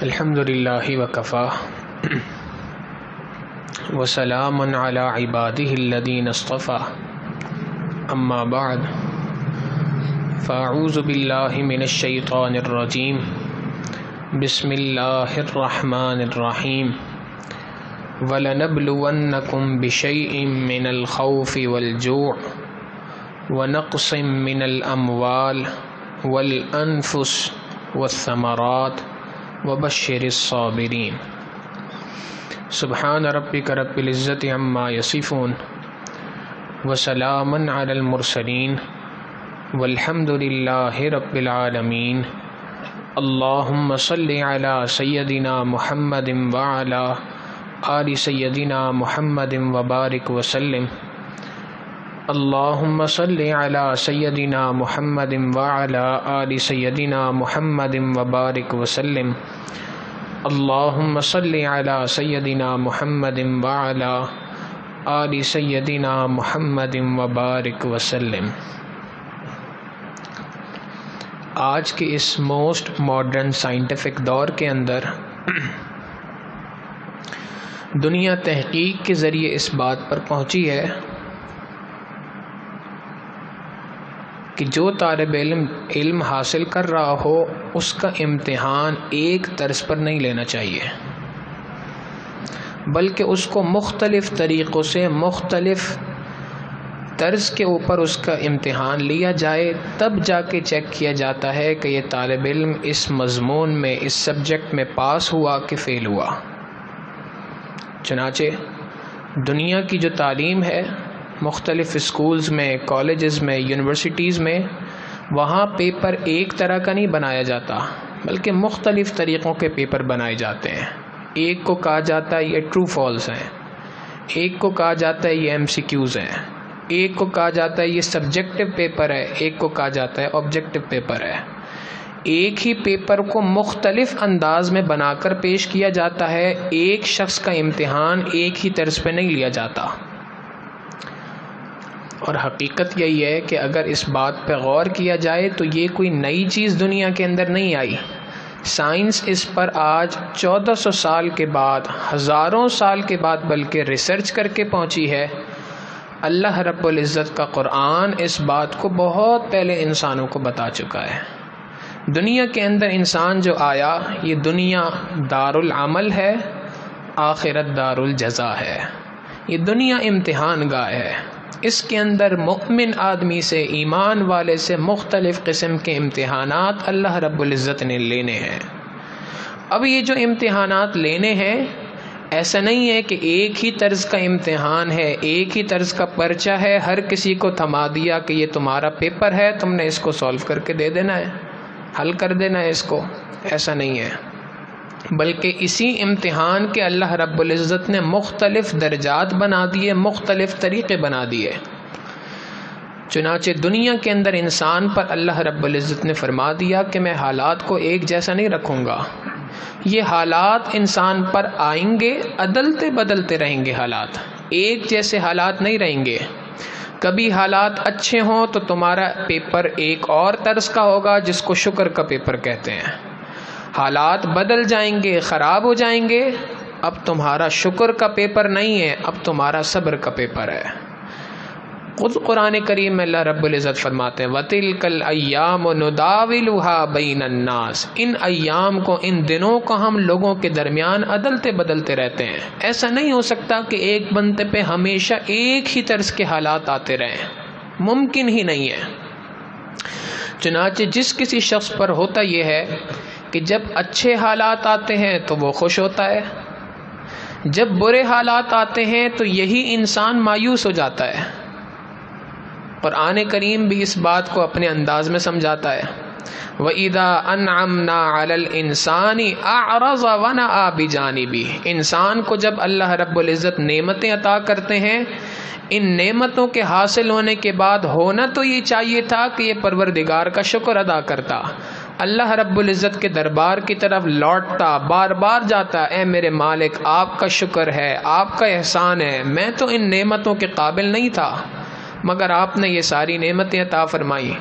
الحمدللہ وکفا وسلام علی عبادہ الذین اصطفی اما بعد فاعوذ باللہ من الشیطان الرجیم بسم اللہ الرحمن الرحیم وَلَنَبْلُوَنَّكُمْ بِشَيْءٍ مِّنَ الْخَوْفِ وَالْجُوعِ وَنَقْصٍ مِّنَ الْأَمْوَالِ وَالْأَنفُسِ وَالثَّمَرَاتِ وَبَشِّرِ الصَّابِرِينَ سبحان ربک رب العزت عما یصفون وسلام علی المرسلین والحمد للہ رب العالمین اللہم صلی علی سیدنا محمد وعلی آل سیدنا محمد وبارک وسلم اللہم صلی علی سیدنا محمد وعلی آل سیدنا محمد وبارک وسلم اللہم صلی علی سیدنا محمد وعلی آل سیدنا محمد وبارک وسلم۔ آج کے اس موسٹ ماڈرن سائنٹیفک دور کے اندر دنیا تحقیق کے ذریعے اس بات پر پہنچی ہے کہ جو طالب علم حاصل کر رہا ہو اس کا امتحان ایک طرز پر نہیں لینا چاہیے، بلکہ اس کو مختلف طریقوں سے مختلف طرز کے اوپر اس کا امتحان لیا جائے، تب جا کے چیک کیا جاتا ہے کہ یہ طالب علم اس مضمون میں اس سبجیکٹ میں پاس ہوا کہ فیل ہوا۔ چنانچہ دنیا کی جو تعلیم ہے مختلف اسکولز میں، کالجز میں، یونیورسٹیز میں، وہاں پیپر ایک طرح کا نہیں بنایا جاتا بلکہ مختلف طریقوں کے پیپر بنائے جاتے ہیں۔ ایک کو کہا جاتا ہے یہ ٹرو فالس ہیں، ایک کو کہا جاتا ہے یہ ایم سی کیوز ہیں، ایک کو کہا جاتا ہے یہ سبجیکٹو پیپر ہے، ایک کو کہا جاتا ہے آبجیکٹو پیپر ہے۔ ایک ہی پیپر کو مختلف انداز میں بنا کر پیش کیا جاتا ہے، ایک شخص کا امتحان ایک ہی طرز پہ نہیں لیا جاتا۔ اور حقیقت یہی ہے کہ اگر اس بات پہ غور کیا جائے تو یہ کوئی نئی چیز دنیا کے اندر نہیں آئی۔ سائنس اس پر آج 1400 سال کے بعد، ہزاروں سال کے بعد بلکہ ریسرچ کر کے پہنچی ہے۔ اللہ رب العزت کا قرآن اس بات کو بہت پہلے انسانوں کو بتا چکا ہے۔ دنیا کے اندر انسان جو آیا، یہ دنیا دار العمل ہے، آخرت دار الجزا ہے۔ یہ دنیا امتحان گاہ ہے، اس کے اندر مؤمن آدمی سے، ایمان والے سے مختلف قسم کے امتحانات اللہ رب العزت نے لینے ہیں۔ اب یہ جو امتحانات لینے ہیں، ایسا نہیں ہے کہ ایک ہی طرز کا امتحان ہے، ایک ہی طرز کا پرچہ ہے، ہر کسی کو تھما دیا کہ یہ تمہارا پیپر ہے، تم نے اس کو سولو کر کے دے دینا ہے، حل کر دینا ہے اس کو۔ ایسا نہیں ہے، بلکہ اسی امتحان کے اللہ رب العزت نے مختلف درجات بنا دیے، مختلف طریقے بنا دیے۔ چنانچہ دنیا کے اندر انسان پر اللہ رب العزت نے فرما دیا کہ میں حالات کو ایک جیسا نہیں رکھوں گا۔ یہ حالات انسان پر آئیں گے، عدلتے بدلتے رہیں گے، حالات ایک جیسے حالات نہیں رہیں گے۔ کبھی حالات اچھے ہوں تو تمہارا پیپر ایک اور طرز کا ہوگا جس کو شکر کا پیپر کہتے ہیں۔ حالات بدل جائیں گے، خراب ہو جائیں گے، اب تمہارا شکر کا پیپر نہیں ہے، اب تمہارا صبر کا پیپر ہے۔ خود قرآن کریم میں اللہ رب العزت فرماتے ہیں وَتِلْكَ الْأَيَّامُ نُدَاوِلُهَا بَيْنَ النَّاسِ، ان ایام کو، ان دنوں کو ہم لوگوں کے درمیان عدلتے بدلتے رہتے ہیں۔ ایسا نہیں ہو سکتا کہ ایک بندے پہ ہمیشہ ایک ہی طرز کے حالات آتے رہیں، ممکن ہی نہیں ہے۔ چنانچہ جس کسی شخص پر ہوتا یہ ہے کہ جب اچھے حالات آتے ہیں تو وہ خوش ہوتا ہے، جب برے حالات آتے ہیں تو یہی انسان مایوس ہو جاتا ہے۔ قرآن کریم بھی اس بات کو اپنے انداز میں سمجھاتا ہے وَإِذَا أَنْعَمْنَا عَلَى الْإِنسَانِ أَعْرَضَ وَنَأَىٰ بِجَانِبِهِ، انسان کو جب اللہ رب العزت نعمتیں عطا کرتے ہیں، ان نعمتوں کے حاصل ہونے کے بعد ہونا تو یہ چاہیے تھا کہ یہ پروردگار کا شکر ادا کرتا، اللہ رب العزت کے دربار کی طرف لوٹتا، بار بار جاتا، اے میرے مالک آپ کا شکر ہے، آپ کا احسان ہے، میں تو ان نعمتوں کے قابل نہیں تھا مگر آپ نے یہ ساری نعمتیں عطا فرمائی۔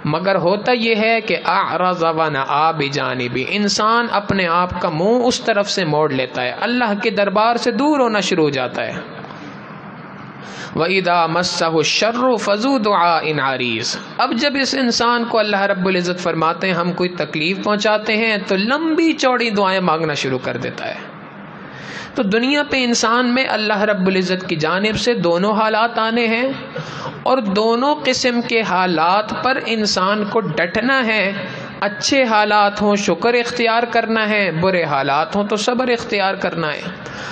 مگر ہوتا یہ ہے کہ اعرض ونأى بجانبی، انسان اپنے آپ کا منہ اس طرف سے موڑ لیتا ہے، اللہ کے دربار سے دور ہونا شروع ہو جاتا ہے۔ وَإِذَا مَسَّهُ الشَّرُّ فَذُو دُعَاءٍ عَرِيضٍ، اب جب اس انسان کو اللہ رب العزت فرماتے ہیں ہم کوئی تکلیف پہنچاتے ہیں تو لمبی چوڑی دعائیں مانگنا شروع کر دیتا ہے۔ تو دنیا پہ انسان میں اللہ رب العزت کی جانب سے دونوں حالات آنے ہیں، اور دونوں قسم کے حالات پر انسان کو ڈٹنا ہے۔ اچھے حالات ہوں شکر اختیار کرنا ہے، برے حالات ہوں تو صبر اختیار کرنا ہے۔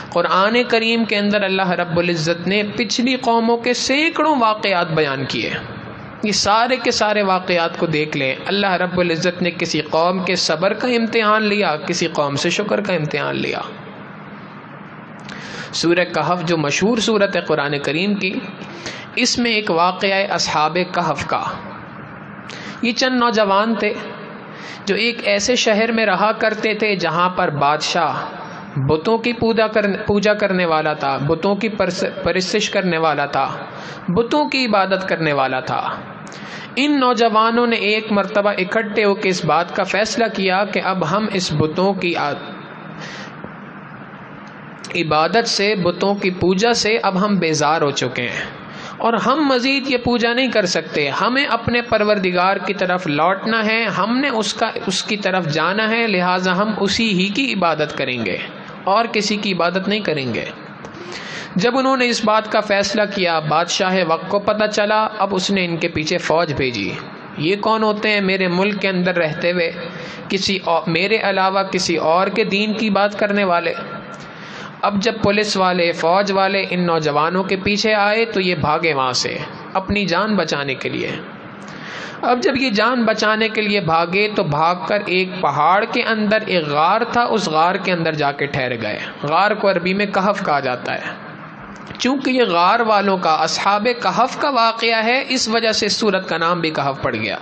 قرآن کریم کے اندر اللہ رب العزت نے پچھلی قوموں کے سینکڑوں واقعات بیان کیے، یہ سارے کے سارے واقعات کو دیکھ لیں۔ اللہ رب العزت نے کسی قوم کے صبر کا امتحان لیا، کسی قوم سے شکر کا امتحان لیا۔ سورہ کہف جو مشہور سورت ہے قرآن کریم کی، اس میں ایک واقعہ ہے اصحاب کہف کا۔ یہ چند نوجوان تھے جو ایک ایسے شہر میں رہا کرتے تھے جہاں پر بادشاہ بتوں کی پوجا کرنے والا تھا، بتوں کی پرستش کرنے والا تھا، بتوں کی عبادت کرنے والا تھا۔ ان نوجوانوں نے ایک مرتبہ اکٹھے ہو کے اس بات کا فیصلہ کیا کہ اب ہم اس بتوں کی عبادت سے، بتوں کی پوجا سے اب ہم بیزار ہو چکے ہیں، اور ہم مزید یہ پوجا نہیں کر سکتے، ہمیں اپنے پروردگار کی طرف لوٹنا ہے، ہم نے اس کی طرف جانا ہے، لہٰذا ہم اسی ہی کی عبادت کریں گے اور کسی کی عبادت نہیں کریں گے۔ جب انہوں نے اس بات کا فیصلہ کیا، بادشاہ وقت کو پتہ چلا، اب اس نے ان کے پیچھے فوج بھیجی۔ یہ کون ہوتے ہیں؟ میرے ملک کے اندر رہتے ہوئے میرے علاوہ کسی اور کے دین کی بات کرنے والے۔ اب جب پولیس والے، فوج والے ان نوجوانوں کے پیچھے آئے تو یہ بھاگے وہاں سے اپنی جان بچانے کے لیے۔ اب جب یہ جان بچانے کے لیے بھاگے تو بھاگ کر ایک پہاڑ کے اندر ایک غار تھا، اس غار کے اندر جا کے ٹھہر گئے۔ غار کو عربی میں کہف کہا جاتا ہے۔ چونکہ یہ غار والوں کا، اصحاب کہف کا واقعہ ہے، اس وجہ سے سورت کا نام بھی کہف پڑ گیا۔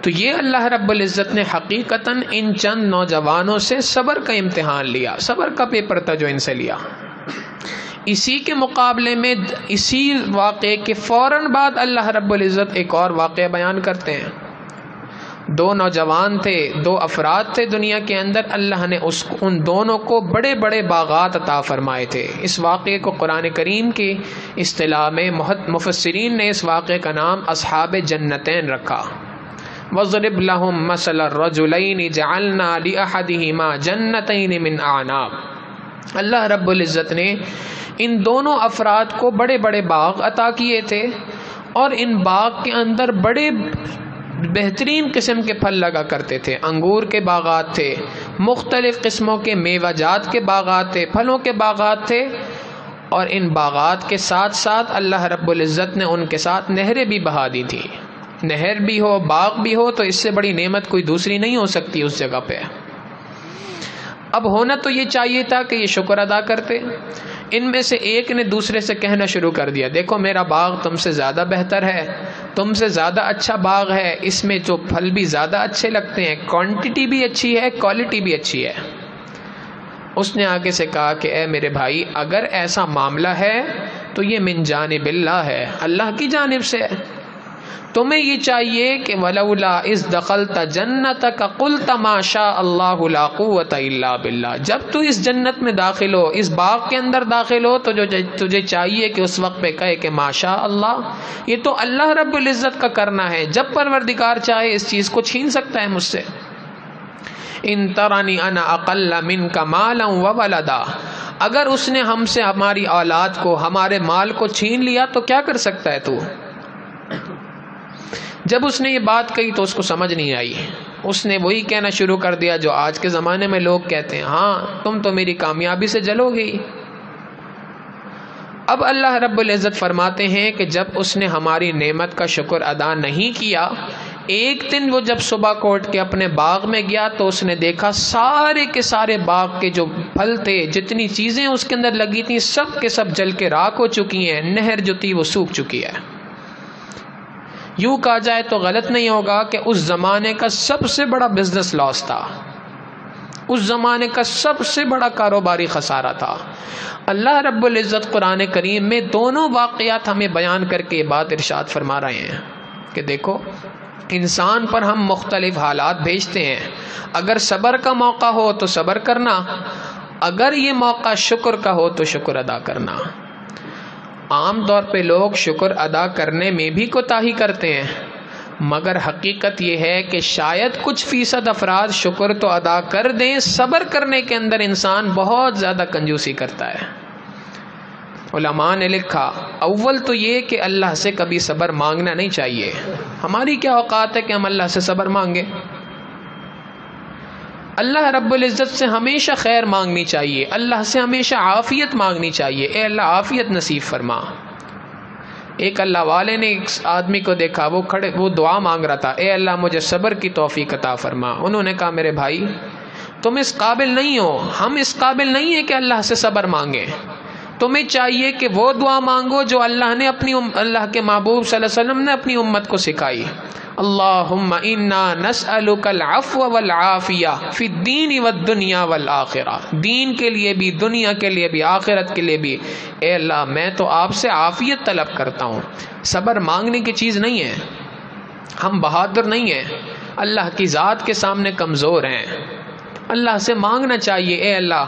تو یہ اللہ رب العزت نے حقیقتاً ان چند نوجوانوں سے صبر کا امتحان لیا، صبر کا پیپر تھا جو ان سے لیا۔ اسی کے مقابلے میں اسی واقعے کے فوراً بعد اللہ رب العزت ایک اور واقعہ بیان کرتے ہیں۔ دو نوجوان تھے، دو افراد تھے دنیا کے اندر، اللہ نے ان دونوں کو بڑے بڑے باغات عطا فرمائے تھے۔ اس واقعے کو قرآن کریم کی اصطلاح میں مفسرین نے اس واقعے کا نام اصحاب جنتین رکھا۔ وَضْرِبْ لَهُمْ مَثَلَ الرَّجُلَيْنِ جَعَلْنَا لِأَحَدِهِمَا جَنَّتَيْنِ مِنْ أَعْنَابٍ، اللہ رب العزت نے ان دونوں افراد کو بڑے بڑے باغ عطا کیے تھے، اور ان باغ کے اندر بڑے بہترین قسم کے پھل لگا کرتے تھے۔ انگور کے باغات تھے، مختلف قسموں کے میوہ جات کے باغات تھے، پھلوں کے باغات تھے، اور ان باغات کے ساتھ ساتھ اللہ رب العزت نے ان کے ساتھ نہریں بھی بہا دی تھی۔ نہر بھی ہو، باغ بھی ہو، تو اس سے بڑی نعمت کوئی دوسری نہیں ہو سکتی اس جگہ پہ۔ اب ہونا تو یہ چاہیے تھا کہ یہ شکر ادا کرتے۔ ان میں سے ایک نے دوسرے سے کہنا شروع کر دیا، دیکھو میرا باغ تم سے زیادہ بہتر ہے، تم سے زیادہ اچھا باغ ہے، اس میں جو پھل بھی زیادہ اچھے لگتے ہیں، کوانٹٹی بھی اچھی ہے، کوالٹی بھی اچھی ہے۔ اس نے آگے سے کہا کہ اے میرے بھائی، اگر ایسا معاملہ ہے تو یہ من جانب اللہ ہے، اللہ کی جانب سے ہے۔ تمہیں یہ چاہیے کہ وَلَوْلَا إِذْ دَخَلْتَ جَنَّتَكَ قُلْتَ مَا شَاءَ اللَّهُ لَا قُوَّةَ إِلَّا بِاللَّهِ، جب تو اس جنت میں داخل ہو، اس باغ کے اندر داخل ہو، تو جو تجھے چاہیے کہ اس وقت پہ کہے کہ ما شاء اللہ، یہ تو اللہ رب العزت کا کرنا ہے، جب پروردگار چاہے اس چیز کو چھین سکتا ہے مجھ سے۔ ان ترانی انا اقل منک مالا وولدا، اگر اس نے ہم سے ہماری اولاد کو، ہمارے مال کو چھین لیا تو کیا کر سکتا ہے تو؟ جب اس نے یہ بات کہی تو اس کو سمجھ نہیں آئی، اس نے وہی کہنا شروع کر دیا جو آج کے زمانے میں لوگ کہتے ہیں، ہاں تم تو میری کامیابی سے جلو گی۔ اب اللہ رب العزت فرماتے ہیں کہ جب اس نے ہماری نعمت کا شکر ادا نہیں کیا، ایک دن وہ جب صبح کو اٹھ کے اپنے باغ میں گیا تو اس نے دیکھا سارے کے سارے باغ کے جو پھل تھے، جتنی چیزیں اس کے اندر لگی تھیں، سب کے سب جل کے راکھ ہو چکی ہیں، نہر جو تھی وہ سوکھ چکی ہے۔ یوں کہا جائے تو غلط نہیں ہوگا کہ اس زمانے کا سب سے بڑا بزنس لاس تھا۔ اس زمانے کا سب سے بڑا کاروباری خسارہ تھا۔ اللہ رب العزت قرآن کریم میں دونوں واقعات ہمیں بیان کر کے یہ بات ارشاد فرما رہے ہیں کہ دیکھو انسان پر ہم مختلف حالات بھیجتے ہیں، اگر صبر کا موقع ہو تو صبر کرنا، اگر یہ موقع شکر کا ہو تو شکر ادا کرنا۔ عام طور پہ لوگ شکر ادا کرنے میں بھی کوتاہی کرتے ہیں، مگر حقیقت یہ ہے کہ شاید کچھ فیصد افراد شکر تو ادا کر دیں، صبر کرنے کے اندر انسان بہت زیادہ کنجوسی کرتا ہے۔ علماء نے لکھا اول تو یہ کہ اللہ سے کبھی صبر مانگنا نہیں چاہیے۔ ہماری کیا اوقات ہے کہ ہم اللہ سے صبر مانگیں؟ اللہ رب العزت سے ہمیشہ خیر مانگنی چاہیے، اللہ سے ہمیشہ عافیت مانگنی چاہیے، اے اللہ عافیت نصیب فرما۔ ایک اللہ والے نے ایک آدمی کو دیکھا، وہ دعا مانگ رہا تھا، اے اللہ مجھے صبر کی توفیق عطا فرما۔ انہوں نے کہا میرے بھائی تم اس قابل نہیں ہو، ہم اس قابل نہیں ہیں کہ اللہ سے صبر مانگیں، تمہیں چاہیے کہ وہ دعا مانگو جو اللہ کے محبوب صلی اللہ علیہ وسلم نے اپنی امت کو سکھائی۔ اللہم انا نسألک العفو والعافیہ فی الدین والدنیا والآخرہ، دین کے لیے بھی، دنیا کے لیے بھی، آخرت کے لیے بھی، اے اللہ میں تو آپ سے عافیت طلب کرتا ہوں۔ صبر مانگنے کی چیز نہیں ہے، ہم بہادر نہیں ہیں، اللہ کی ذات کے سامنے کمزور ہیں، اللہ سے مانگنا چاہیے اے اللہ۔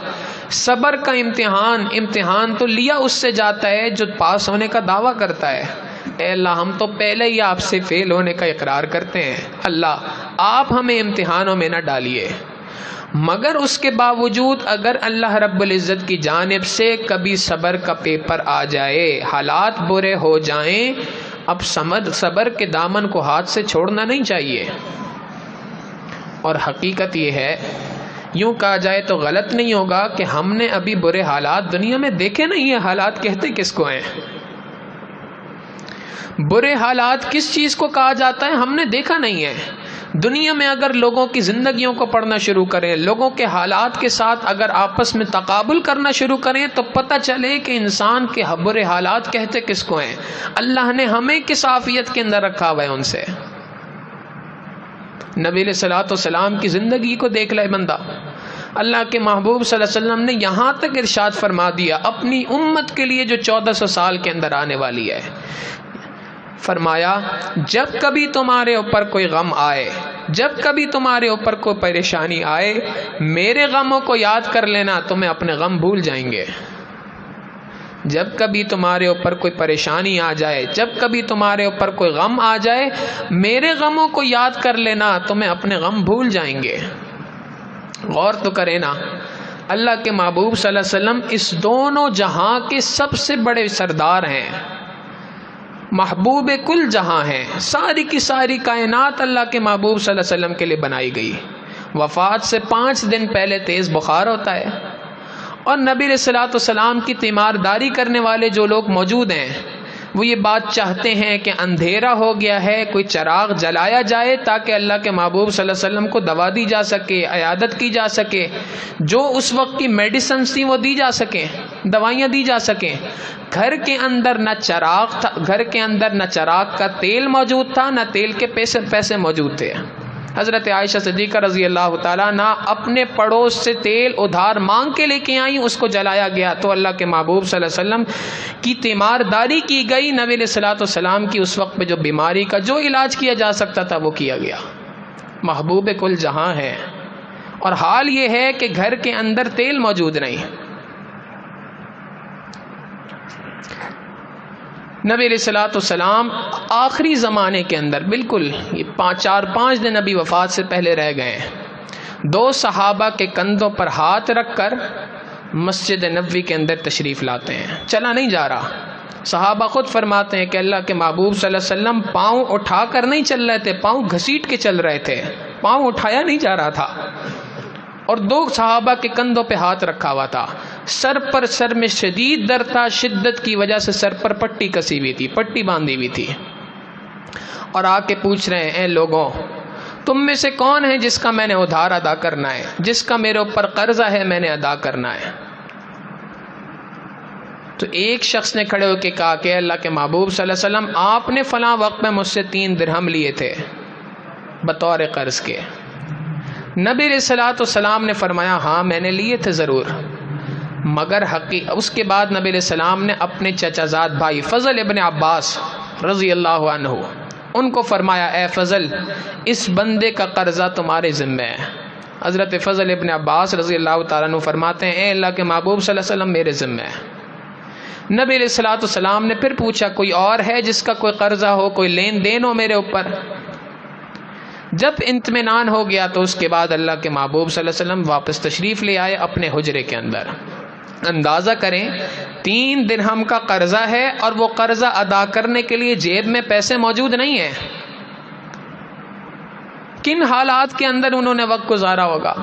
صبر کا امتحان تو لیا اس سے جاتا ہے جو پاس ہونے کا دعویٰ کرتا ہے۔ اے اللہ ہم تو پہلے ہی آپ سے فیل ہونے کا اقرار کرتے ہیں، اللہ آپ ہمیں امتحانوں میں نہ ڈالیے۔ مگر اس کے باوجود اگر اللہ رب العزت کی جانب سے کبھی صبر کا پیپر آ جائے، حالات برے ہو جائیں، اب صبر کے دامن کو ہاتھ سے چھوڑنا نہیں چاہیے۔ اور حقیقت یہ ہے، یوں کہا جائے تو غلط نہیں ہوگا کہ ہم نے ابھی برے حالات دنیا میں دیکھے نہیں ہیں۔ حالات کہتے کس کو ہیں؟ برے حالات کس چیز کو کہا جاتا ہے ہم نے دیکھا نہیں ہے۔ دنیا میں اگر لوگوں کی زندگیوں کو پڑھنا شروع کریں، لوگوں کے حالات کے ساتھ اگر آپس میں تقابل کرنا شروع کریں تو پتہ چلے کہ انسان کے برے حالات کہتے کس کو ہیں۔ اللہ نے ہمیں کس عافیت کے اندر رکھا ہوا ہے ان سے۔ نبی علیہ الصلوۃ والسلام کی زندگی کو دیکھ لے بندہ، اللہ کے محبوب صلی اللہ علیہ وسلم نے یہاں تک ارشاد فرما دیا اپنی امت کے لیے جو 1400 سال کے اندر آنے والی ہے، فرمایا جب کبھی تمہارے اوپر کوئی غم آئے، جب کبھی تمہارے اوپر کوئی پریشانی آئے، میرے غموں کو یاد کر لینا، تمہیں اپنے غم بھول جائیں گے۔ جب کبھی تمہارے اوپر کوئی پریشانی آ جائے، جب کبھی تمہارے اوپر کوئی غم آ جائے، میرے غموں کو یاد کر لینا، تمہیں اپنے غم بھول جائیں گے۔ غور تو کرے نا، اللہ کے محبوب صلی اللہ علیہ وسلم اس دونوں جہاں کے سب سے بڑے سردار ہیں، محبوب کل جہاں ہیں، ساری کی ساری کائنات اللہ کے محبوب صلی اللہ علیہ وسلم کے لیے بنائی گئی۔ وفات سے 5 دن پہلے تیز بخار ہوتا ہے، اور نبی علیہ الصلوۃ والسلام کی تیمارداری کرنے والے جو لوگ موجود ہیں وہ یہ بات چاہتے ہیں کہ اندھیرا ہو گیا ہے، کوئی چراغ جلایا جائے تاکہ اللہ کے محبوب صلی اللہ علیہ وسلم کو دوا دی جا سکے، عیادت کی جا سکے، جو اس وقت کی میڈیسنز تھیں وہ دی جا سکیں، دوائیاں دی جا سکیں۔ گھر کے اندر نہ چراغ تھا، گھر کے اندر نہ چراغ کا تیل موجود تھا، نہ تیل کے پیسے موجود تھے۔ حضرت عائشہ صدیقہ رضی اللہ تعالیٰ عنہ اپنے پڑوس سے تیل ادھار مانگ کے لے کے آئیں، اس کو جلایا گیا تو اللہ کے محبوب صلی اللہ علیہ وسلم کی تیمارداری کی گئی۔ نبی علیہ الصلوۃ والسلام کی اس وقت پہ جو بیماری کا جو علاج کیا جا سکتا تھا وہ کیا گیا۔ محبوب کل جہاں ہے، اور حال یہ ہے کہ گھر کے اندر تیل موجود نہیں۔ نبی علیہ الصلوۃ والسلام آخری زمانے کے اندر بالکل یہ 4-5 دن ابھی وفات سے پہلے رہ گئے ہیں، 2 صحابہ کے کندھوں پر ہاتھ رکھ کر مسجد نبوی کے اندر تشریف لاتے ہیں، چلا نہیں جا رہا۔ صحابہ خود فرماتے ہیں کہ اللہ کے محبوب صلی اللہ علیہ وسلم پاؤں اٹھا کر نہیں چل رہے تھے، پاؤں گھسیٹ کے چل رہے تھے، پاؤں اٹھایا نہیں جا رہا تھا، اور 2 صحابہ کے کندھوں پہ ہاتھ رکھا ہوا تھا۔ سر میں شدید درد تھا، شدت کی وجہ سے سر پر پٹی کسی ہوئی تھی، پٹی باندھی ہوئی تھی، اور آ کے پوچھ رہے ہیں اے لوگوں تم میں سے کون ہے جس کا میں نے ادھار ادا کرنا ہے، جس کا میرے اوپر قرضہ ہے میں نے ادا کرنا ہے۔ تو ایک شخص نے کھڑے ہو کے کہا کہ اللہ کے محبوب صلی اللہ علیہ وسلم آپ نے فلاں وقت میں مجھ سے 3 درہم لیے تھے بطور قرض کے۔ نبی علیہ الصلوۃ والسلام نے فرمایا ہاں میں نے لیے تھے ضرور، مگر اس کے بعد نبی علیہ السلام نے اپنے چچا زاد بھائی فضل ابن عباس رضی اللہ عنہ ان کو فرمایا اے فضل اس بندے کا قرضہ تمہارے ذمہ ہے۔ حضرت فضل ابن عباس رضی اللہ تعالیٰ عنہ فرماتے ہیں اے اللہ کے محبوب صلی اللہ علیہ وسلم میرے ذمہ ہے۔ نبی علیہ الصلوۃ والسلام نے پھر پوچھا کوئی اور ہے جس کا کوئی قرضہ ہو، کوئی لین دین ہو میرے اوپر؟ جب اطمینان ہو گیا تو اس کے بعد اللہ کے محبوب صلی اللہ علیہ وسلم واپس تشریف لے آئے اپنے حجرے کے اندر۔ اندازہ کریں 3 درہم کا قرضہ ہے اور وہ قرضہ ادا کرنے کے لیے جیب میں پیسے موجود نہیں ہیں۔ کن حالات کے اندر انہوں نے وقت گزارا ہوگا،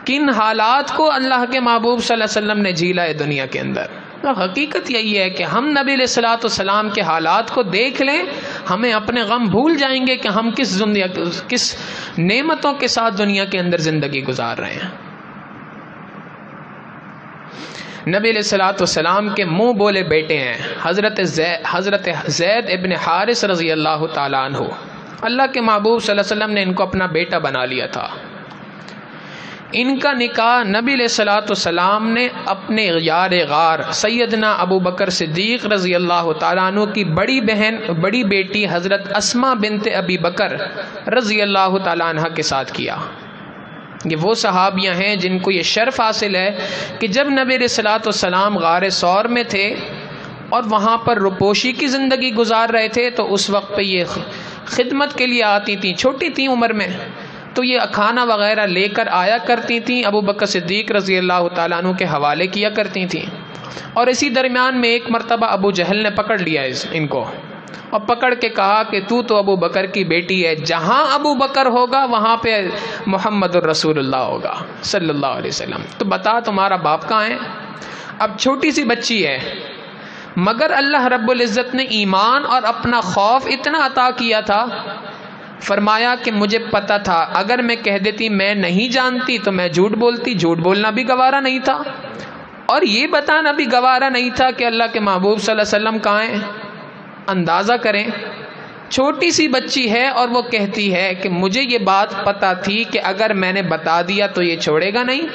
کن حالات کو اللہ کے محبوب صلی اللہ علیہ وسلم نے جھیلا ہے دنیا کے اندر۔ حقیقت یہی ہے کہ ہم نبی علیہ الصلوۃ والسلام کے حالات کو دیکھ لیں، ہمیں اپنے غم بھول جائیں گے کہ ہم کس نعمتوں کے ساتھ دنیا کے اندر زندگی گزار رہے ہیں۔ نبی علیہ الصلوۃ والسلام کے منہ بولے بیٹے ہیں حضرت زید ابن حارث رضی اللہ تعالیٰ عنہ۔ اللہ کے محبوب صلی اللہ علیہ وسلم نے ان کو اپنا بیٹا بنا لیا تھا۔ ان کا نکاح نبی علیہ الصلوۃ والسلام نے اپنے یار غار سیدنا ابو بکر صدیق رضی اللہ تعالیٰ عنہ کی بڑی بیٹی حضرت اسماء بنت ابی بکر رضی اللہ تعالیٰ عنہ کے ساتھ کیا۔ یہ وہ صحابیاں ہیں جن کو یہ شرف حاصل ہے کہ جب نبی علیہ الصلوۃ والسلام غار ثور میں تھے اور وہاں پر روپوشی کی زندگی گزار رہے تھے تو اس وقت پہ یہ خدمت کے لیے آتی تھیں، چھوٹی تھیں عمر میں، تو یہ کھانا وغیرہ لے کر آیا کرتی تھیں، ابو بکر صدیق رضی اللہ تعالیٰ عنہ کے حوالے کیا کرتی تھیں۔ اور اسی درمیان میں ایک مرتبہ ابو جہل نے پکڑ لیا ان کو اور پکڑ کے کہا کہ تو ابو بکر کی بیٹی ہے، جہاں ابو بکر ہوگا وہاں پہ محمد الرسول اللہ ہوگا صلی اللہ علیہ وسلم، تو بتا تمہارا باپ کہاں ہے؟ اب چھوٹی سی بچی ہے، مگر اللہ رب العزت نے ایمان اور اپنا خوف اتنا عطا کیا تھا، فرمایا کہ مجھے پتا تھا اگر میں کہہ دیتی میں نہیں جانتی تو میں جھوٹ بولتی، جھوٹ بولنا بھی گوارا نہیں تھا اور یہ بتانا بھی گوارا نہیں تھا کہ اللہ کے محبوب صلی اللہ علیہ وسلم کہاں ہیں۔ اندازہ کریں چھوٹی سی بچی ہے اور وہ کہتی ہے کہ مجھے یہ بات پتا تھی کہ اگر میں نے بتا دیا تو یہ چھوڑے گا نہیں،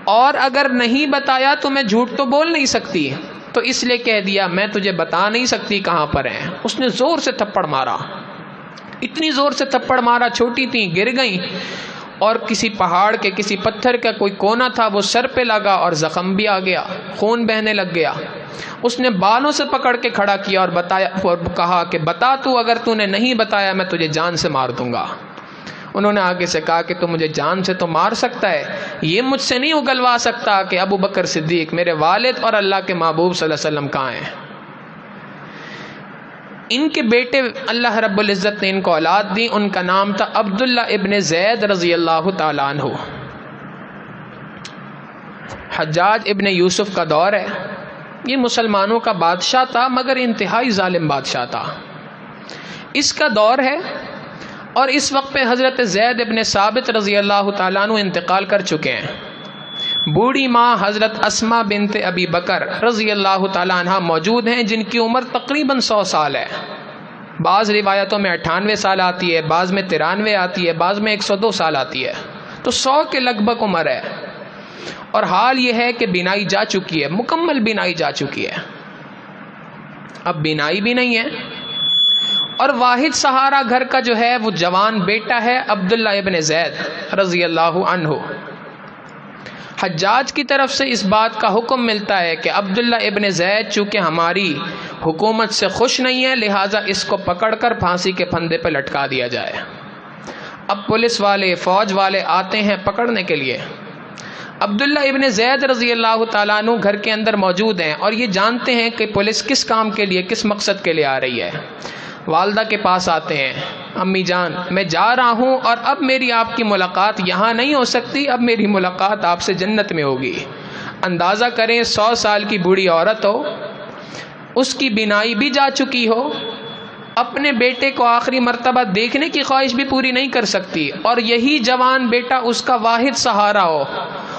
اور اگر نہیں بتایا تو میں جھوٹ تو بول نہیں سکتی، تو اس لیے کہہ دیا میں تجھے بتا نہیں سکتی کہاں پر ہیں۔ اس نے زور سے تھپڑ مارا، اتنی زور سے تھپڑ مارا، چھوٹی تھیں گر گئیں، اور کسی پہاڑ کے کسی پتھر کا کوئی کونا تھا وہ سر پہ لگا اور زخم بھی آ گیا، خون بہنے لگ گیا۔ اس نے بالوں سے پکڑ کے کھڑا کیا اور بتایا اور کہا کہ بتا تو، اگر تو نے نہیں بتایا میں تجھے جان سے مار دوں گا۔ انہوں نے آگے سے کہا کہ تو مجھے جان سے تو مار سکتا ہے، یہ مجھ سے نہیں اگلوا سکتا کہ ابو بکر صدیق میرے والد اور اللہ کے محبوب صلی اللہ علیہ وسلم کہاں ہیں۔ ان کے بیٹے اللہ رب العزت نے ان کو اولاد دی، ان کا نام تھا عبداللہ ابن زید رضی اللہ تعالیٰ عنہ۔ حجاج ابن یوسف کا دور ہے، یہ مسلمانوں کا بادشاہ تھا مگر انتہائی ظالم بادشاہ تھا، اس کا دور ہے، اور اس وقت پہ حضرت زید ابن ثابت رضی اللہ تعالیٰ عنہ انتقال کر چکے ہیں۔ بوڑھی ماں حضرت اسماء بنت ابی بکر رضی اللہ تعالیٰ عنہ موجود ہیں جن کی عمر تقریباً 100 سال ہے، بعض روایتوں میں 98 سال آتی ہے، بعض میں 93 آتی ہے، بعض میں 102 سال آتی ہے، تو 100 کے لگ بھگ عمر ہے۔ اور حال یہ ہے کہ بینائی جا چکی ہے، مکمل بینائی جا چکی ہے، اب بینائی بھی نہیں ہے، اور واحد سہارا گھر کا جو ہے وہ جوان بیٹا ہے عبداللہ ابن زید رضی اللہ عنہ۔ حجاج کی طرف سے اس بات کا حکم ملتا ہے کہ عبداللہ ابن زید چونکہ ہماری حکومت سے خوش نہیں ہے لہٰذا اس کو پکڑ کر پھانسی کے پھندے پہ لٹکا دیا جائے۔ اب پولیس والے فوج والے آتے ہیں پکڑنے کے لیے، عبداللہ ابن زید رضی اللہ تعالیٰ عنہ گھر کے اندر موجود ہیں اور یہ جانتے ہیں کہ پولیس کس کام کے لیے کس مقصد کے لیے آ رہی ہے۔ والدہ کے پاس آتے ہیں، امی جان میں جا رہا ہوں اور اب میری آپ کی ملاقات یہاں نہیں ہو سکتی، اب میری ملاقات آپ سے جنت میں ہوگی۔ اندازہ کریں 100 سال کی بوڑھی عورت ہو، اس کی بینائی بھی جا چکی ہو، اپنے بیٹے کو آخری مرتبہ دیکھنے کی خواہش بھی پوری نہیں کر سکتی، اور یہی جوان بیٹا اس کا واحد سہارا ہو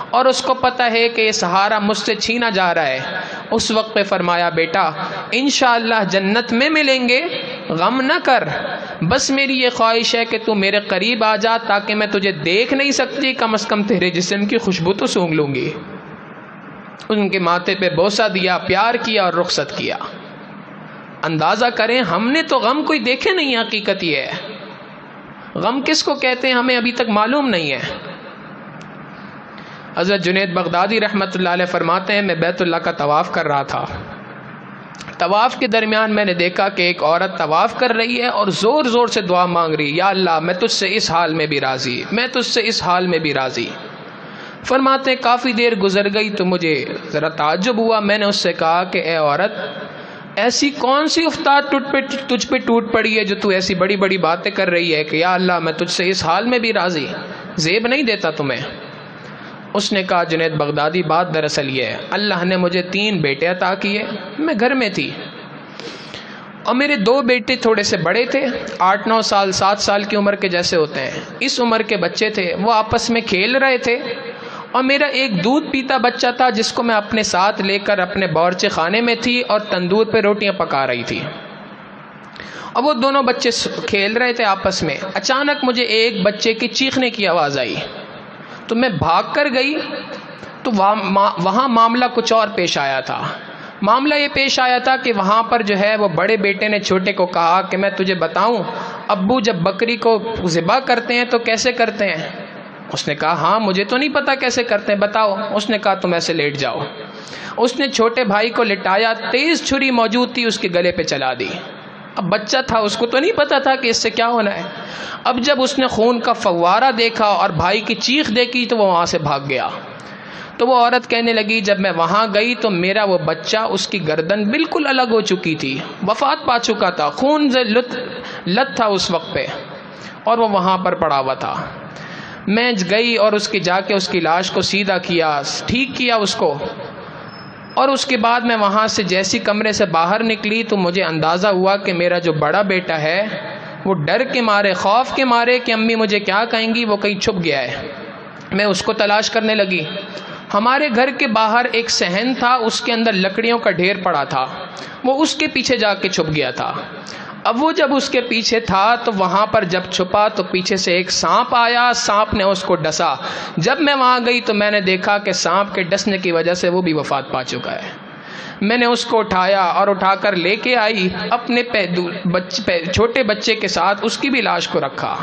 اور اس کو پتہ ہے کہ یہ سہارا مجھ سے چھینا جا رہا ہے۔ اس وقت پہ فرمایا بیٹا انشاءاللہ جنت میں ملیں گے غم نہ کر، بس میری یہ خواہش ہے کہ تو میرے قریب آ جا تاکہ میں تجھے دیکھ نہیں سکتی، کم از کم تیرے جسم کی خوشبو تو سونگھ لوں گی۔ ان کے ماتھے پہ بوسہ دیا، پیار کیا اور رخصت کیا۔ اندازہ کریں ہم نے تو غم کوئی دیکھے نہیں، حقیقت یہ ہے غم کس کو کہتے ہیں ہمیں ابھی تک معلوم نہیں ہے۔ حضرت جنید بغدادی رحمۃ اللہ علیہ فرماتے ہیں میں بیت اللہ کا طواف کر رہا تھا، طواف کے درمیان میں نے دیکھا کہ ایک عورت طواف کر رہی ہے اور زور زور سے دعا مانگ رہی، یا اللہ میں تجھ سے اس حال میں بھی راضی، میں تجھ سے اس حال میں بھی راضی۔ فرماتے ہیں کافی دیر گزر گئی تو مجھے ذرا تعجب ہوا، میں نے اس سے کہا کہ اے عورت، ایسی کون سی افتاد تجھ پہ ٹوٹ پڑی ہے جو تو ایسی بڑی بڑی باتیں کر رہی ہے کہ یا اللہ میں تجھ سے اس حال میں بھی راضی، زیب نہیں دیتا تمہیں؟ اس نے کہا جنید بغدادی بات دراصل یہ ہے، اللہ نے مجھے 3 بیٹے عطا کیے، میں گھر میں تھی اور میرے 2 بیٹے تھوڑے سے بڑے تھے، 8-9 سال 7 سال کی عمر کے جیسے ہوتے ہیں، اس عمر کے بچے تھے، وہ آپس میں کھیل رہے تھے اور میرا ایک دودھ پیتا بچہ تھا جس کو میں اپنے ساتھ لے کر اپنے باورچی خانے میں تھی اور تندور پہ روٹیاں پکا رہی تھی، اور وہ دونوں بچے کھیل رہے تھے آپس میں۔ اچانک مجھے ایک بچے کی چیخنے کی آواز آئی تو میں بھاگ کر گئی تو وہاں معاملہ کچھ اور پیش آیا تھا۔ معاملہ یہ پیش آیا تھا کہ وہاں پر جو ہے وہ بڑے بیٹے نے چھوٹے کو کہا کہ میں تجھے بتاؤں ابو جب بکری کو ذبح کرتے ہیں تو کیسے کرتے ہیں؟ اس نے کہا ہاں مجھے تو نہیں پتا کیسے کرتے ہیں، بتاؤ۔ اس نے کہا تم ایسے لیٹ جاؤ۔ اس نے چھوٹے بھائی کو لٹایا، تیز چھری موجود تھی اس کے گلے پہ چلا دی۔ اب بچہ تھا، اس کو تو نہیں پتا تھا کہ اس سے کیا ہونا ہے۔ اب جب اس نے خون کا فوارہ دیکھا اور بھائی کی چیخ دیکھی تو وہ وہاں سے بھاگ گیا۔ تو وہ عورت کہنے لگی جب میں وہاں گئی تو میرا وہ بچہ، اس کی گردن بالکل الگ ہو چکی تھی، وفات پا چکا تھا، خون سے لت تھا اس وقت پہ، اور وہ وہاں پر پڑا ہوا تھا۔ میں گئی اور جا کے اس کی لاش کو سیدھا کیا، ٹھیک کیا اس کو، اور اس کے بعد میں وہاں سے جیسی کمرے سے باہر نکلی تو مجھے اندازہ ہوا کہ میرا جو بڑا بیٹا ہے وہ ڈر کے مارے، خوف کے مارے کہ امی مجھے کیا کہیں گی، وہ کہیں چھپ گیا ہے۔ میں اس کو تلاش کرنے لگی۔ ہمارے گھر کے باہر ایک صحن تھا، اس کے اندر لکڑیوں کا ڈھیر پڑا تھا، وہ اس کے پیچھے جا کے چھپ گیا تھا۔ اب وہ جب اس کے پیچھے تھا تو وہاں پر جب چھپا تو پیچھے سے ایک سانپ آیا، سانپ نے اس کو ڈسا۔ جب میں وہاں گئی تو میں نے دیکھا کہ سانپ کے ڈسنے کی وجہ سے وہ بھی وفات پا چکا ہے۔ میں نے اس کو اٹھایا اور اٹھا کر لے کے آئی، اپنے چھوٹے بچے کے ساتھ اس کی بھی لاش کو رکھا۔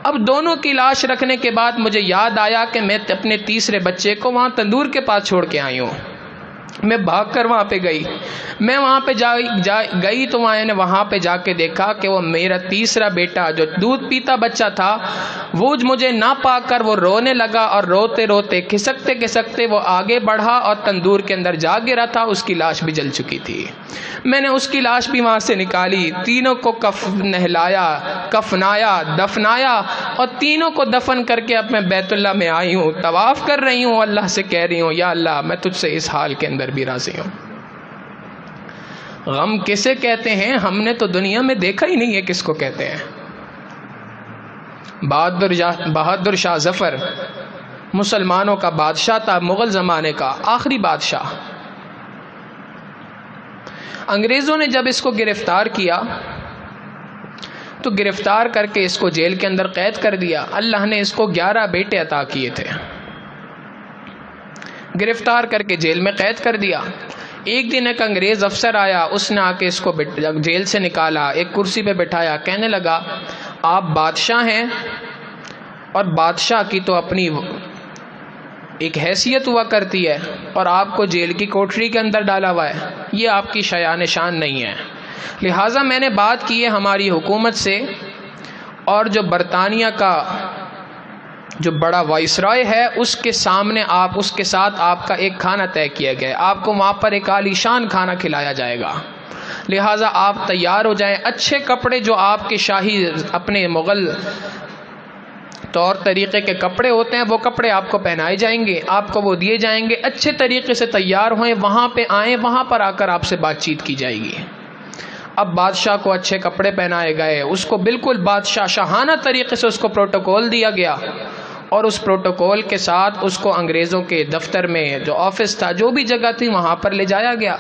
اب دونوں کی لاش رکھنے کے بعد مجھے یاد آیا کہ میں اپنے تیسرے بچے کو وہاں تندور کے پاس چھوڑ کے آئی ہوں۔ میں بھاگ کر وہاں پہ گئی، میں وہاں پہ گئی تو میں نے وہاں پہ جا کے دیکھا کہ وہ میرا تیسرا بیٹا جو دودھ پیتا بچہ تھا وہ مجھے نہ پا کر وہ رونے لگا، اور روتے روتے کھسکتے کھسکتے وہ آگے بڑھا اور تندور کے اندر جا گرا تھا، اس کی لاش بھی جل چکی تھی۔ میں نے اس کی لاش بھی وہاں سے نکالی، تینوں کو نہلایا، کفنایا، دفنایا، اور تینوں کو دفن کر کے اب میں بیت اللہ میں آئی ہوں، طواف کر رہی ہوں، اللہ سے کہہ رہی ہوں یا اللہ میں تجھ سے اس حال کے اندر بھی راضی ہوں۔ غم کسے کہتے ہیں ہم نے تو دنیا میں دیکھا ہی نہیں ہے کس کو کہتے ہیں۔ بہادر شاہ ظفر مسلمانوں کا بادشاہ تھا، مغل زمانے کا آخری بادشاہ۔ انگریزوں نے جب اس کو گرفتار کیا تو گرفتار کر کے اس کو جیل کے اندر قید کر دیا۔ اللہ نے اس کو 11 بیٹے عطا کیے تھے، گرفتار کر کے جیل میں قید کر دیا۔ ایک دن ایک انگریز افسر آیا، اس نے آ کے اس کو جیل سے نکالا، ایک کرسی پہ بٹھایا، کہنے لگا آپ بادشاہ ہیں اور بادشاہ کی تو اپنی ایک حیثیت ہوا کرتی ہے، اور آپ کو جیل کی کوٹری کے اندر ڈالا ہوا ہے، یہ آپ کی شایان شان نہیں ہے۔ لہٰذا میں نے بات کی ہے ہماری حکومت سے، اور جو برطانیہ کا جو بڑا وائسرائے ہے اس کے سامنے آپ اس کے ساتھ آپ کا ایک کھانا طے کیا گیا ہے، آپ کو وہاں پر ایک عالی شان کھانا کھلایا جائے گا، لہٰذا آپ تیار ہو جائیں۔ اچھے کپڑے جو آپ کے شاہی اپنے مغل طور طریقے کے کپڑے ہوتے ہیں وہ کپڑے آپ کو پہنائے جائیں گے، آپ کو وہ دیے جائیں گے، اچھے طریقے سے تیار ہوئیں، وہاں پہ آئیں، وہاں پر آ کر آپ سے بات چیت کی جائے گی۔ اب بادشاہ کو اچھے کپڑے پہنائے گئے، اس کو بالکل بادشاہ شاہانہ طریقے سے اس کو پروٹوکول دیا گیا، اور اس پروٹوکول کے ساتھ اس کو انگریزوں کے دفتر میں جو آفس تھا، جو بھی جگہ تھی وہاں پر لے جایا گیا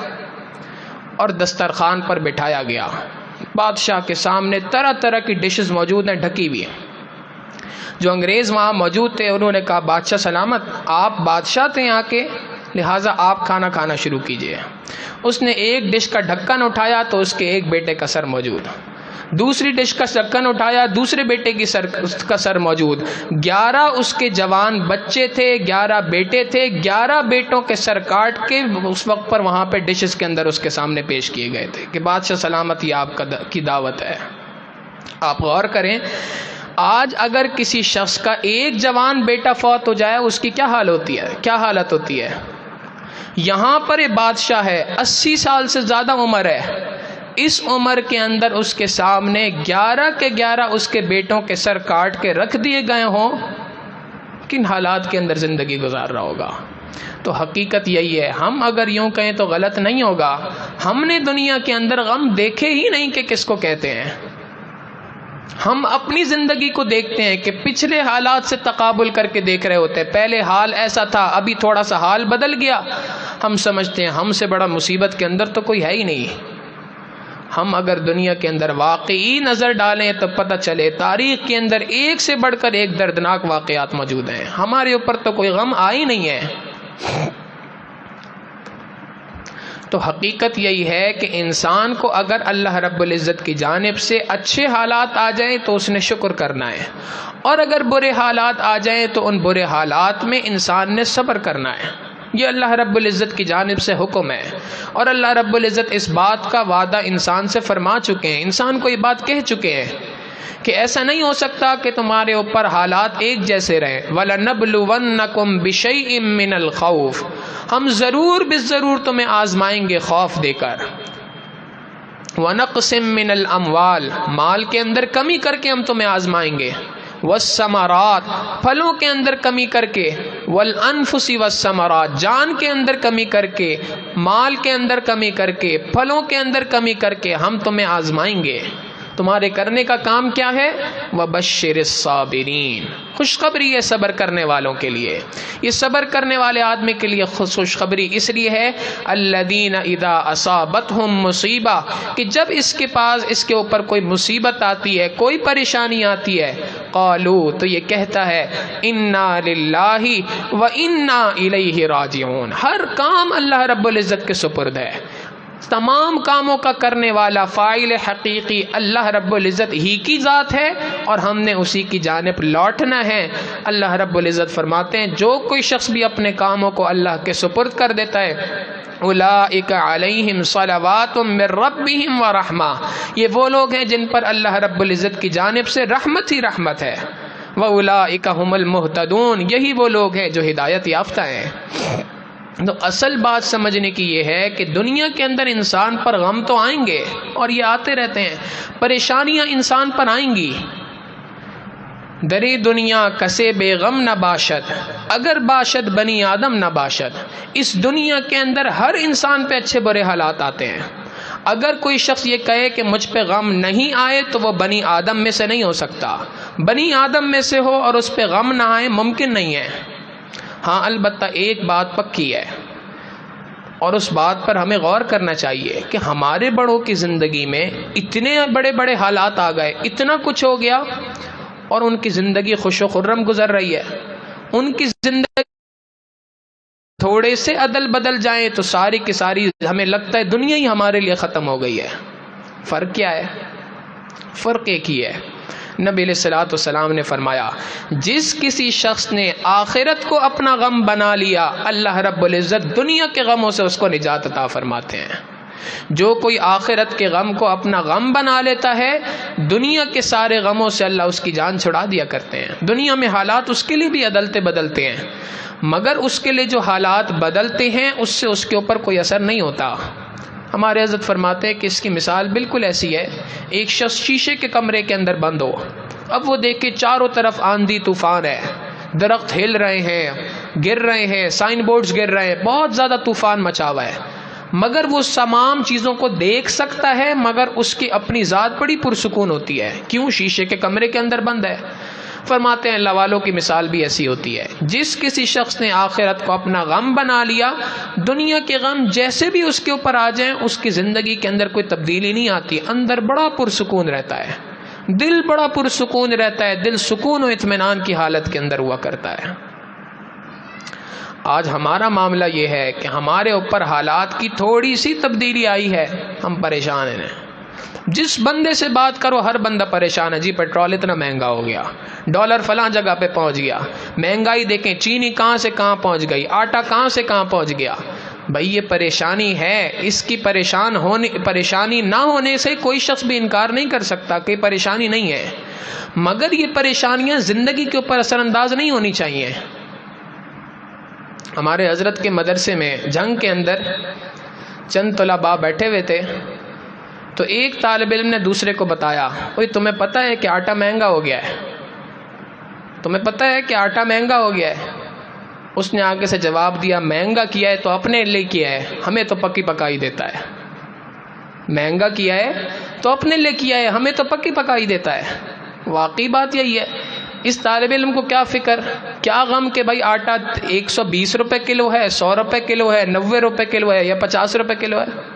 اور دسترخوان پر بٹھایا گیا۔ بادشاہ کے سامنے طرح طرح کی ڈشز موجود ہیں، ڈھکی ہوئی ہیں۔ جو انگریز وہاں موجود تھے انہوں نے کہا بادشاہ سلامت، آپ بادشاہ تھے یہاں کے، لہٰذا آپ کھانا کھانا شروع کیجئے۔ اس نے ایک ڈش کا ڈھکن اٹھایا تو اس کے ایک بیٹے کا سر موجود، دوسری ڈش کا ڈھکن اٹھایا دوسرے بیٹے کی کا سر موجود، 11 اس کے جوان بچے تھے، 11 بیٹے تھے، 11 بیٹوں کے سر کاٹ کے اس وقت پر وہاں پہ ڈشز کے اندر اس کے سامنے پیش کیے گئے تھے کہ بادشاہ سلامت یہ آپ کی دعوت ہے۔ آپ غور کریں، آج اگر کسی شخص کا ایک جوان بیٹا فوت ہو جائے اس کی کیا حال ہوتی ہے، کیا حالت ہوتی ہے؟ یہاں پر یہ بادشاہ ہے، 80 سال سے زیادہ عمر ہے، اس عمر کے اندر اس کے سامنے 11 کے 11 اس کے بیٹوں کے سر کاٹ کے رکھ دیے گئے ہوں، کن حالات کے اندر زندگی گزار رہا ہوگا؟ تو حقیقت یہی ہے، ہم اگر یوں کہیں تو غلط نہیں ہوگا، ہم نے دنیا کے اندر غم دیکھے ہی نہیں کہ کس کو کہتے ہیں۔ ہم اپنی زندگی کو دیکھتے ہیں کہ پچھلے حالات سے تقابل کر کے دیکھ رہے ہوتے ہیں، پہلے حال ایسا تھا، ابھی تھوڑا سا حال بدل گیا، ہم سمجھتے ہیں ہم سے بڑا مصیبت کے اندر تو کوئی ہے ہی نہیں۔ ہم اگر دنیا کے اندر واقعی نظر ڈالیں تو پتہ چلے تاریخ کے اندر ایک سے بڑھ کر ایک دردناک واقعات موجود ہیں، ہمارے اوپر تو کوئی غم آئی نہیں ہے۔ تو حقیقت یہی ہے کہ انسان کو اگر اللہ رب العزت کی جانب سے اچھے حالات آ جائیں تو اس نے شکر کرنا ہے، اور اگر برے حالات آ جائیں تو ان برے حالات میں انسان نے صبر کرنا ہے۔ یہ اللہ رب العزت کی جانب سے حکم ہے، اور اللہ رب العزت اس بات کا وعدہ انسان سے فرما چکے ہیں، انسان کو یہ بات کہہ چکے ہیں کہ ایسا نہیں ہو سکتا کہ تمہارے اوپر حالات ایک جیسے رہیں۔ وَلَنَبْلُوَنَّكُمْ بِشَيْءٍ مِّنَ الْخَوْفِ، ہم ضرور بالضرور تمہیں آزمائیں گے خوف دے کر، وَنَقْصٍ مِّنَ الْأَمْوَالِ، مال کے اندر کمی کر کے ہم تمہیں آزمائیں گے، والثمرات، پھلوں کے اندر کمی کر کے، والانفس والثمرات، جان کے اندر کمی کر کے، مال کے اندر کمی کر کے، پھلوں کے اندر کمی کر کے ہم تمہیں آزمائیں گے۔ تمہارے کرنے کا کام کیا ہے؟ وَبَشِّرِ الصَّابِرِينَ، خوشخبری ہے صبر کرنے والوں کے لیے۔ یہ صبر کرنے والے آدمی کے لیے خوشخبری اس لیے ہے، الَّذِينَ إِذَا أَصَابَتْهُم مُّصِيبَةٌ، کہ جب اس کے پاس اس کے اوپر کوئی مصیبت آتی ہے، کوئی پریشانی آتی ہے، قالوا، تو یہ کہتا ہے اِنَّا لِلَّهِ وَإِنَّا إِلَيْهِ راجعون، ہر کام اللہ رب العزت کے سپرد ہے، تمام کاموں کا کرنے والا فاعل حقیقی اللہ رب العزت ہی کی ذات ہے، اور ہم نے اسی کی جانب لوٹنا ہے۔ اللہ رب العزت فرماتے ہیں جو کوئی شخص بھی اپنے کاموں کو اللہ کے سپرد کر دیتا ہے، اولئک علیہم صلوات من ربہم ورحمہ، یہ وہ لوگ ہیں جن پر اللہ رب العزت کی جانب سے رحمت ہی رحمت ہے، واولئک هم المہتدون، یہی وہ لوگ ہیں جو ہدایت یافتہ ہیں۔ تو اصل بات سمجھنے کی یہ ہے کہ دنیا کے اندر انسان پر غم تو آئیں گے، اور یہ آتے رہتے ہیں، پریشانیاں انسان پر آئیں گی۔ دری دنیا کسے بے غم نہ باشد، اگر باشد بنی آدم نہ باشد، اس دنیا کے اندر ہر انسان پہ اچھے برے حالات آتے ہیں۔ اگر کوئی شخص یہ کہے کہ مجھ پہ غم نہیں آئے تو وہ بنی آدم میں سے نہیں ہو سکتا، بنی آدم میں سے ہو اور اس پہ غم نہ آئے ممکن نہیں ہے۔ ہاں البتہ ایک بات پکی ہے، اور اس بات پر ہمیں غور کرنا چاہیے کہ ہمارے بڑوں کی زندگی میں اتنے بڑے بڑے حالات آ گئے، اتنا کچھ ہو گیا، اور ان کی زندگی خوش و خرم گزر رہی ہے۔ ان کی زندگی تھوڑے سے عدل بدل جائیں تو ساری کی ساری ہمیں لگتا ہے دنیا ہی ہمارے لیے ختم ہو گئی ہے۔ فرق کیا ہے؟ فرق ایک ہی ہے، نبی علیہ الصلوۃ والسلام نے فرمایا جس کسی شخص نے آخرت کو اپنا غم بنا لیا، اللہ رب العزت دنیا کے غموں سے اس کو نجات عطا فرماتے ہیں۔ جو کوئی آخرت کے غم کو اپنا غم بنا لیتا ہے، دنیا کے سارے غموں سے اللہ اس کی جان چھڑا دیا کرتے ہیں۔ دنیا میں حالات اس کے لیے بھی عدلتے بدلتے ہیں، مگر اس کے لیے جو حالات بدلتے ہیں اس سے اس کے اوپر کوئی اثر نہیں ہوتا۔ ہمارے حضرت فرماتے ہیں کہ اس کی مثال بالکل ایسی ہے، ایک شخص شیشے کے کمرے کے اندر بند ہو، اب وہ دیکھے چاروں طرف آندھی طوفان ہے، درخت ہل رہے ہیں، گر رہے ہیں، سائن بورڈز گر رہے ہیں، بہت زیادہ طوفان مچا ہوا ہے، مگر وہ تمام چیزوں کو دیکھ سکتا ہے، مگر اس کی اپنی ذات بڑی پرسکون ہوتی ہے۔ کیوں؟ شیشے کے کمرے کے اندر بند ہے۔ فرماتے ہیں اللہ والوں کی مثال بھی ایسی ہوتی ہے، جس کسی شخص نے آخرت کو اپنا غم بنا لیا، دنیا کے غم جیسے بھی اس کے اوپر آ جائیں اس کی زندگی کے اندر کوئی تبدیلی نہیں آتی، اندر بڑا پرسکون رہتا ہے، دل بڑا پرسکون رہتا ہے، دل سکون و اطمینان کی حالت کے اندر ہوا کرتا ہے۔ آج ہمارا معاملہ یہ ہے کہ ہمارے اوپر حالات کی تھوڑی سی تبدیلی آئی ہے، ہم پریشان ہیں۔ جس بندے سے بات کرو ہر بندہ پریشان ہے، جی پیٹرول اتنا مہنگا ہو گیا، ڈالر فلاں جگہ پہ پہنچ گیا، مہنگائی دیکھیں چینی کہاں سے کہاں پہنچ گئی، آٹا کہاں سے کہاں پہنچ گیا۔ بھائی یہ پریشانی ہے، اس کی پریشانی نہ ہونے سے کوئی شخص بھی انکار نہیں کر سکتا کہ پریشانی نہیں ہے، مگر یہ پریشانیاں زندگی کے اوپر اثر انداز نہیں ہونی چاہیے۔ ہمارے حضرت کے مدرسے میں جنگ کے اندر چند طلباء بیٹھے ہوئے تھے، تو ایک طالب علم نے دوسرے کو بتایا، اوئے تمہیں پتہ ہے کہ آٹا مہنگا ہو گیا ہے، تمہیں پتہ ہے کہ آٹا مہنگا ہو گیا ہے۔ اس نے آگے سے جواب دیا، مہنگا کیا ہے تو اپنے لیے کیا ہے، ہمیں تو پکی پکائی دیتا ہے۔ مہنگا کیا ہے تو اپنے لیے کیا ہے، ہمیں تو پکی پکائی دیتا ہے۔ واقعی بات یہی ہے۔ اس طالب علم کو کیا فکر، کیا غم کہ بھائی آٹا 120 روپے کلو ہے، 100 روپے کلو ہے، 90 روپے کلو ہے یا 50 روپے کلو ہے۔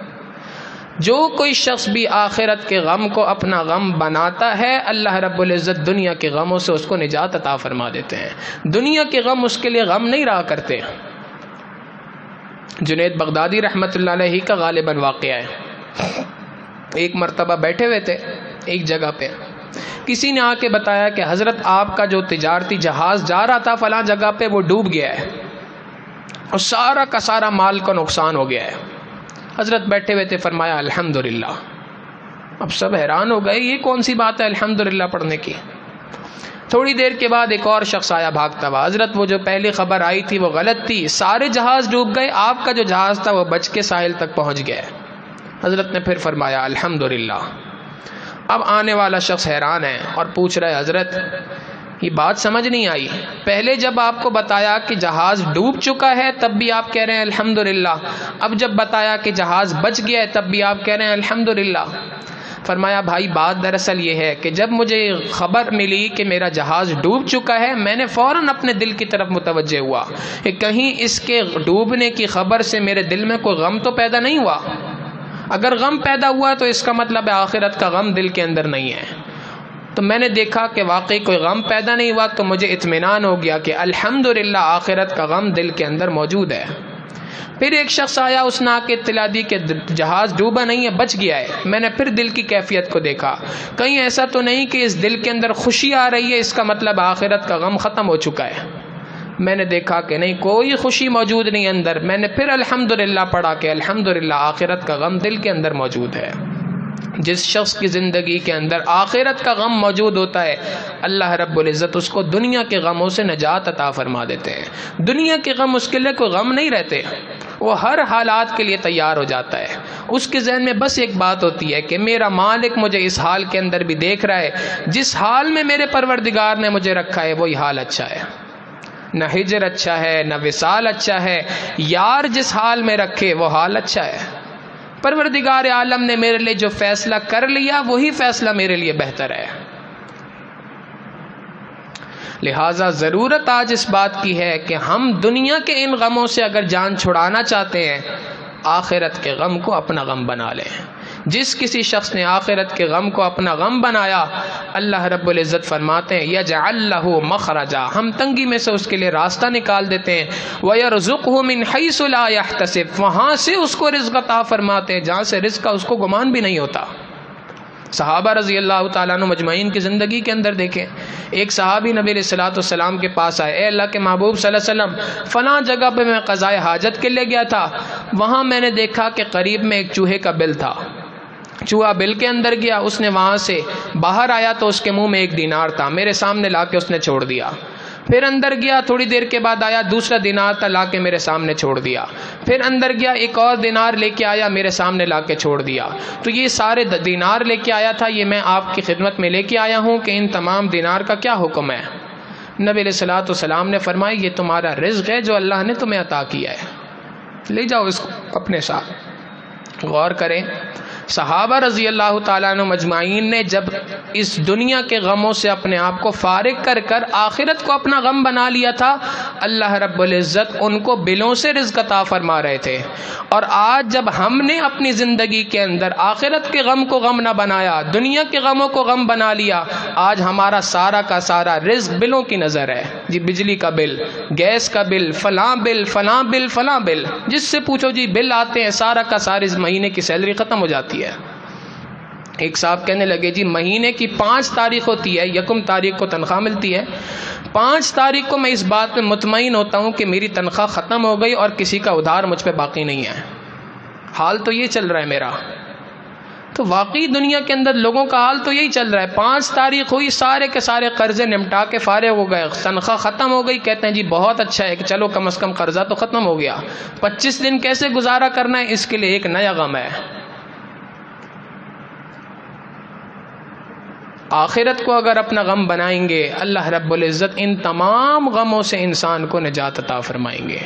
جو کوئی شخص بھی آخرت کے غم کو اپنا غم بناتا ہے، اللہ رب العزت دنیا کے غموں سے اس کو نجات عطا فرما دیتے ہیں۔ دنیا کے غم اس کے لیے غم نہیں رہا کرتے۔ جنید بغدادی رحمۃ اللہ علیہ کا غالباً واقعہ ہے، ایک مرتبہ بیٹھے ہوئے تھے ایک جگہ پہ، کسی نے آ کے بتایا کہ حضرت آپ کا جو تجارتی جہاز جا رہا تھا فلاں جگہ پہ وہ ڈوب گیا ہے اور سارا کا سارا مال کا نقصان ہو گیا ہے۔ حضرت بیٹھے ہوئے تھے، فرمایا الحمدللہ۔ اب سب حیران ہو گئے، یہ کون سی بات ہے الحمدللہ پڑھنے کی۔ تھوڑی دیر کے بعد ایک اور شخص آیا بھاگتا ہوا، حضرت وہ جو پہلی خبر آئی تھی وہ غلط تھی، سارے جہاز ڈوب گئے، آپ کا جو جہاز تھا وہ بچ کے ساحل تک پہنچ گیا۔ حضرت نے پھر فرمایا الحمدللہ۔ اب آنے والا شخص حیران ہے اور پوچھ رہا ہے، حضرت یہ بات سمجھ نہیں آئی، پہلے جب آپ کو بتایا کہ جہاز ڈوب چکا ہے تب بھی آپ کہہ رہے ہیں الحمدللہ، اب جب بتایا کہ جہاز بچ گیا ہے تب بھی آپ کہہ رہے ہیں الحمدللہ۔ فرمایا بھائی بات دراصل یہ ہے کہ جب مجھے خبر ملی کہ میرا جہاز ڈوب چکا ہے، میں نے فوراً اپنے دل کی طرف متوجہ ہوا کہ کہیں اس کے ڈوبنے کی خبر سے میرے دل میں کوئی غم تو پیدا نہیں ہوا۔ اگر غم پیدا ہوا تو اس کا مطلب ہے آخرت کا غم دل کے اندر نہیں ہے۔ تو میں نے دیکھا کہ واقعی کوئی غم پیدا نہیں ہوا، تو مجھے اطمینان ہو گیا کہ الحمدللہ آخرت کا غم دل کے اندر موجود ہے۔ پھر ایک شخص آیا، اس نے آ کے اطلاع دی کہ جہاز ڈوبا نہیں ہے، بچ گیا ہے۔ میں نے پھر دل کی کیفیت کو دیکھا، کہیں ایسا تو نہیں کہ اس دل کے اندر خوشی آ رہی ہے، اس کا مطلب آخرت کا غم ختم ہو چکا ہے۔ میں نے دیکھا کہ نہیں، کوئی خوشی موجود نہیں اندر۔ میں نے پھر الحمدللہ پڑھا کہ الحمدللہ آخرت کا غم دل کے اندر موجود ہے۔ جس شخص کی زندگی کے اندر آخرت کا غم موجود ہوتا ہے، اللہ رب العزت اس کو دنیا کے غموں سے نجات عطا فرما دیتے ہیں۔ دنیا کے غم اس کے لیے کوئی غم نہیں رہتے، وہ ہر حالات کے لیے تیار ہو جاتا ہے۔ اس کے ذہن میں بس ایک بات ہوتی ہے کہ میرا مالک مجھے اس حال کے اندر بھی دیکھ رہا ہے، جس حال میں میرے پروردگار نے مجھے رکھا ہے وہی حال اچھا ہے۔ نہ ہجر اچھا ہے، نہ وصال اچھا ہے، یار جس حال میں رکھے وہ حال اچھا ہے۔ پروردگار عالم نے میرے لیے جو فیصلہ کر لیا وہی فیصلہ میرے لیے بہتر ہے۔ لہٰذا ضرورت آج اس بات کی ہے کہ ہم دنیا کے ان غموں سے اگر جان چھڑانا چاہتے ہیں، آخرت کے غم کو اپنا غم بنا لیں۔ جس کسی شخص نے آخرت کے غم کو اپنا غم بنایا، اللہ رب العزت فرماتے ہیں یجعل لہ مخرجا، ہم تنگی میں سے اس کے لیے راستہ نکال دیتے ہیں، ویرزقہ من حیث لا یحتسب، وہاں سے اس کو رزق عطا فرماتے ہیں جہاں سے رزق کا اس کو گمان بھی نہیں ہوتا۔ صحابہ رضی اللہ تعالیٰ عنہ مجمعین کی زندگی کے اندر دیکھیں، ایک صحابی نبی علیہ الصلوۃ والسلام کے پاس آئے، اے اللہ کے محبوب صلی اللہ علیہ وسلم، فلاں جگہ پہ میں قضائے حاجت کے لیے گیا تھا، وہاں میں نے دیکھا کہ قریب میں ایک چوہے کا بل تھا، چوہا بل کے اندر گیا، اس نے وہاں سے باہر آیا تو اس کے منہ میں 1 دینار تھا، میرے سامنے لا کے اس نے چھوڑ دیا۔ پھر اندر گیا، تھوڑی دیر کے بعد آیا، دوسرا دینار تھا، لا کے میرے سامنے چھوڑ دیا۔ پھر اندر گیا، ایک اور دینار لے کے آیا، میرے سامنے لا کے چھوڑ دیا۔ تو یہ سارے دینار لے کے آیا تھا، یہ میں آپ کی خدمت میں لے کے آیا ہوں کہ ان تمام دینار کا کیا حکم ہے؟ نبی علیہ الصلوۃ والسلام نے فرمایا یہ تمہارا رزق ہے جو اللہ نے تمہیں عطا کیا ہے، لے جاؤ اس کو اپنے ساتھ۔ غور کریں، صحابہ رضی اللہ تعالیٰ عنہ مجمعین نے جب اس دنیا کے غموں سے اپنے آپ کو فارغ کر کر آخرت کو اپنا غم بنا لیا تھا، اللہ رب العزت ان کو بلوں سے رزق عطا فرما رہے تھے۔ اور آج جب ہم نے اپنی زندگی کے اندر آخرت کے غم کو غم نہ بنایا، دنیا کے غموں کو غم بنا لیا، آج ہمارا سارا کا سارا رزق بلوں کی نظر ہے جی، بجلی کا بل، گیس کا بل، فلاں بل، فلاں بل، فلاں بل، جس سے پوچھو جی بل آتے ہیں، سارا کا سارا اس مہینے کی سیلری ختم ہو جاتی ہے۔ ایک صاحب کہنے لگے جی مہینے کی 5 تاریخ ہوتی ہے، 1 تاریخ کو تنخواہ ملتی ہے، 5 تاریخ کو میں اس بات میں مطمئن ہوتا ہوں کہ میری تنخواہ ختم ہو گئی اور کسی کا ادھار مجھ پہ باقی نہیں ہے، حال تو یہ چل رہا ہے میرا۔ تو واقعی دنیا کے اندر لوگوں کا حال تو یہی چل رہا ہے، 5 تاریخ ہوئی، سارے کے سارے قرضے نمٹا کے فارغ ہو گئے، تنخواہ ختم ہو گئی، کہتے ہیں جی بہت اچھا ہے کہ چلو کم از کم قرضہ تو ختم ہو گیا۔ 25 دن کیسے گزارا کرنا ہے، اس کے لیے ایک نیا غم ہے۔ آخرت کو اگر اپنا غم بنائیں گے، اللہ رب العزت ان تمام غموں سے انسان کو نجات عطا فرمائیں گے،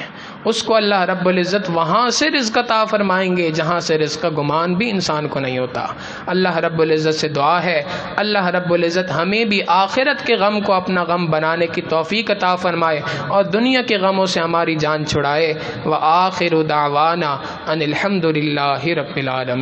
اس کو اللہ رب العزت وہاں سے رزق عطا فرمائیں گے جہاں سے رزق کا گمان بھی انسان کو نہیں ہوتا۔ اللہ رب العزت سے دعا ہے اللہ رب العزت ہمیں بھی آخرت کے غم کو اپنا غم بنانے کی توفیق عطا فرمائے اور دنیا کے غموں سے ہماری جان چھڑائے۔ وآخر دعوانا ان الحمد للہ رب العالمین۔